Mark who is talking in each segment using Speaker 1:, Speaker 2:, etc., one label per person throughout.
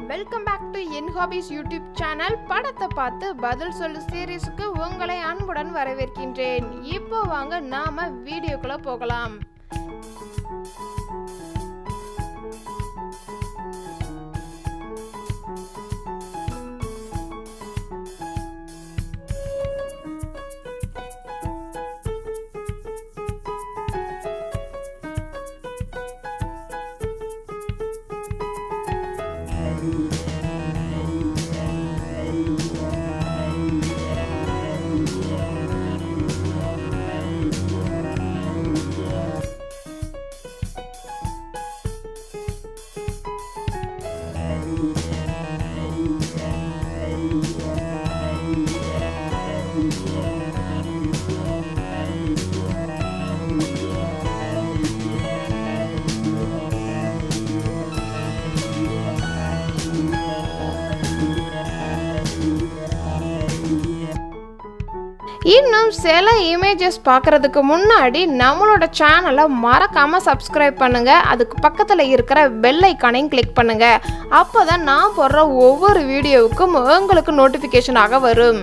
Speaker 1: Welcome back to என் hobbies YouTube channel. படத்தை பார்த்து பதில் சொல்லு சீரீஸுக்கு உங்களை அன்புடன் வரவேற்கின்றேன். இப்போ வாங்க நாம வீடியோக்குள்ள போகலாம். இன்னும் சில இமேஜஸ் பார்க்கறதுக்கு முன்னாடி நம்மளோட சேனலை மறக்காம சப்ஸ்கிரைப் பண்ணுங்க. அதுக்கு பக்கத்தில் இருக்கிற பெல் ஐக்கானையும் கிளிக் பண்ணுங்க. அப்போதான் நான் போடுற ஒவ்வொரு வீடியோவுக்கும் உங்களுக்கு நோட்டிஃபிகேஷனாக வரும்.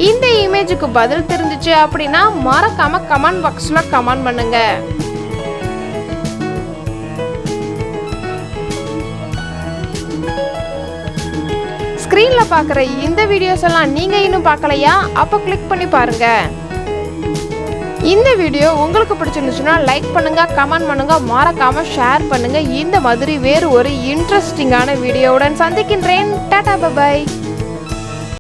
Speaker 1: இந்த இமேஜுக்கு பதில் தெரிஞ்சிச்சு அப்படின்னா மறக்காம கமெண்ட் பாக்ஸ்ல கமெண்ட் பண்ணுங்க. ஸ்கிரீன்ல பார்க்குற இந்த வீடியோஸ் எல்லாம் நீங்க இன்னும் பார்க்கலையா? அப்போ கிளிக் பண்ணி பாருங்க. இந்த வீடியோ உங்களுக்கு பிடிச்சிருந்துச்சுன்னா லைக் பண்ணுங்க, கமெண்ட் பண்ணுங்க, மறக்காம ஷேர் பண்ணுங்க. இந்த மாதிரி வேறு ஒரு இன்ட்ரெஸ்டிங்கான வீடியோவுடன் சந்திக்கின்றேன். டாடா, பை.